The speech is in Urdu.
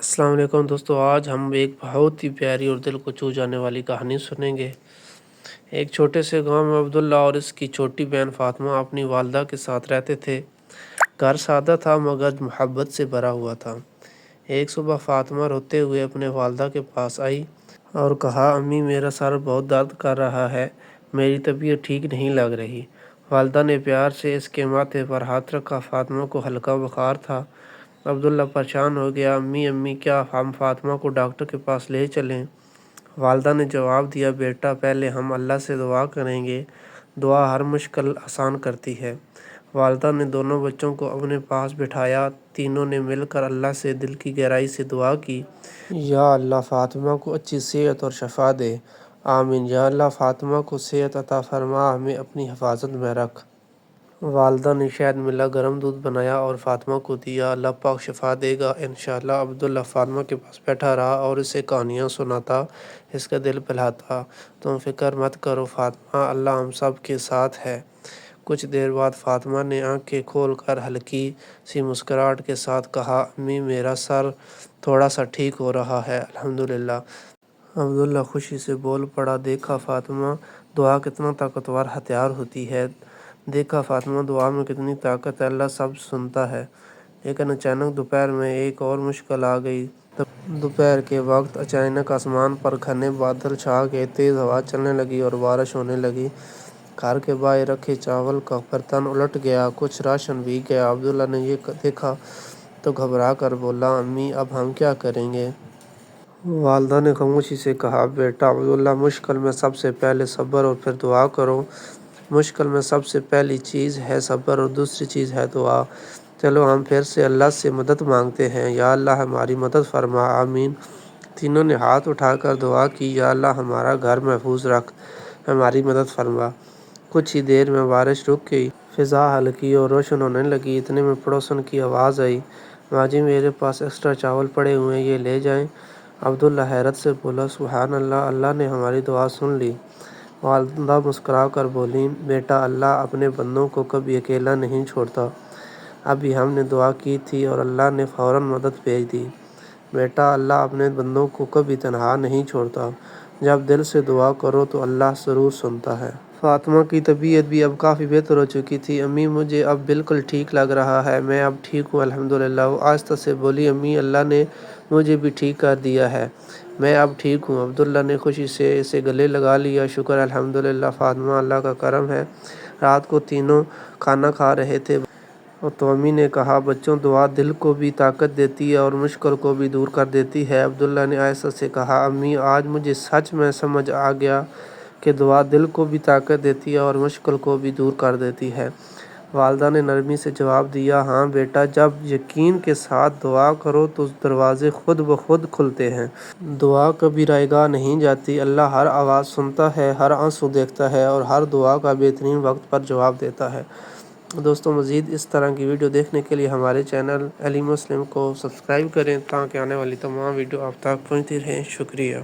السلام علیکم دوستو، آج ہم ایک بہت ہی پیاری اور دل کو چھو جانے والی کہانی سنیں گے۔ ایک چھوٹے سے گاؤں میں عبداللہ اور اس کی چھوٹی بہن فاطمہ اپنی والدہ کے ساتھ رہتے تھے۔ گھر سادہ تھا مگر محبت سے بھرا ہوا تھا۔ ایک صبح فاطمہ روتے ہوئے اپنے والدہ کے پاس آئی اور کہا، امی میرا سر بہت درد کر رہا ہے، میری طبیعت ٹھیک نہیں لگ رہی۔ والدہ نے پیار سے اس کے ماتھے پر ہاتھ رکھا۔ فاطمہ کو ہلکا بخار تھا۔ عبداللہ پریشان ہو گیا، امی کیا ہم فاطمہ کو ڈاکٹر کے پاس لے چلیں؟ والدہ نے جواب دیا، بیٹا پہلے ہم اللہ سے دعا کریں گے، دعا ہر مشکل آسان کرتی ہے۔ والدہ نے دونوں بچوں کو اپنے پاس بٹھایا، تینوں نے مل کر اللہ سے دل کی گہرائی سے دعا کی، یا اللہ فاطمہ کو اچھی صحت اور شفا دے، آمین۔ یا اللہ فاطمہ کو صحت عطا فرما، ہمیں اپنی حفاظت میں رکھ۔ والدہ نے شہد ملا گرم دودھ بنایا اور فاطمہ کو دیا، اللہ پاک شفا دے گا انشاءاللہ۔ عبداللہ فاطمہ کے پاس بیٹھا رہا اور اسے کہانیاں سناتا، اس کا دل بہلاتا، تم فکر مت کرو فاطمہ، اللہ ہم سب کے ساتھ ہے۔ کچھ دیر بعد فاطمہ نے آنکھیں کھول کر ہلکی سی مسکراہٹ کے ساتھ کہا، امی میرا سر تھوڑا سا ٹھیک ہو رہا ہے الحمدللہ۔ عبداللہ خوشی سے بول پڑا، دیکھا فاطمہ، دعا کتنا طاقتور ہتھیار ہوتی ہے، دیکھا فاطمہ دعا میں کتنی طاقت ہے، اللہ سب سنتا ہے۔ لیکن اچانک دوپہر میں ایک اور مشکل آ گئی۔ دوپہر کے وقت اچانک آسمان پر گھنے بادل چھا گئے، تیز ہوا چلنے لگی اور بارش ہونے لگی۔ گھر کے باہر رکھے چاول کا برتن الٹ گیا، کچھ راشن بھیگ گیا۔ عبداللہ نے یہ دیکھا تو گھبرا کر بولا، امی اب ہم کیا کریں گے؟ والدہ نے خاموشی سے کہا، بیٹا عبداللہ مشکل میں سب سے پہلے صبر اور پھر دعا کرو۔ مشکل میں سب سے پہلی چیز ہے صبر اور دوسری چیز ہے دعا۔ چلو ہم پھر سے اللہ سے مدد مانگتے ہیں، یا اللہ ہماری مدد فرما، آمین۔ تینوں نے ہاتھ اٹھا کر دعا کی، یا اللہ ہمارا گھر محفوظ رکھ، ہماری مدد فرما۔ کچھ ہی دیر میں بارش رک گئی، فضا ہلکی اور روشن ہونے لگی۔ اتنے میں پڑوسن کی آواز آئی، ماں جی میرے پاس ایکسٹرا چاول پڑے ہوئے ہیں، یہ لے جائیں۔ عبداللہ حیرت سے بولا، سبحان اللہ، اللہ نے ہماری دعا سن لی۔ والدہ مسکرا کر بولیں، بیٹا اللہ اپنے بندوں کو کبھی اکیلا نہیں چھوڑتا، ابھی ہم نے دعا کی تھی اور اللہ نے فوراً مدد بھیج دی۔ بیٹا اللہ اپنے بندوں کو کبھی تنہا نہیں چھوڑتا، جب دل سے دعا کرو تو اللہ ضرور سنتا ہے۔ فاطمہ کی طبیعت بھی اب کافی بہتر ہو چکی تھی۔ امی مجھے اب بالکل ٹھیک لگ رہا ہے، میں اب ٹھیک ہوں الحمدللہ۔ وہ آہستہ سے بولی، امی اللہ نے مجھے بھی ٹھیک کر دیا ہے، میں اب ٹھیک ہوں۔ عبداللہ نے خوشی سے اسے گلے لگا لیا، شکر الحمدللہ فاطمہ، اللہ کا کرم ہے۔ رات کو تینوں کھانا کھا رہے تھے تو امی نے کہا، بچوں دعا دل کو بھی طاقت دیتی ہے اور مشکل کو بھی دور کر دیتی ہے۔ عبداللہ نے آہستہ سے کہا، امی آج مجھے سچ میں سمجھ آ گیا کہ دعا دل کو بھی طاقت دیتی ہے اور مشکل کو بھی دور کر دیتی ہے۔ والدہ نے نرمی سے جواب دیا، ہاں بیٹا، جب یقین کے ساتھ دعا کرو تو دروازے خود بخود کھلتے ہیں۔ دعا کبھی رائے گاہ نہیں جاتی، اللہ ہر آواز سنتا ہے، ہر آنسو دیکھتا ہے اور ہر دعا کا بہترین وقت پر جواب دیتا ہے۔ دوستو مزید اس طرح کی ویڈیو دیکھنے کے لیے ہمارے چینل علی مسلم کو سبسکرائب کریں تاکہ آنے والی تمام ویڈیو آپ تک پہنچتی رہیں۔ شکریہ۔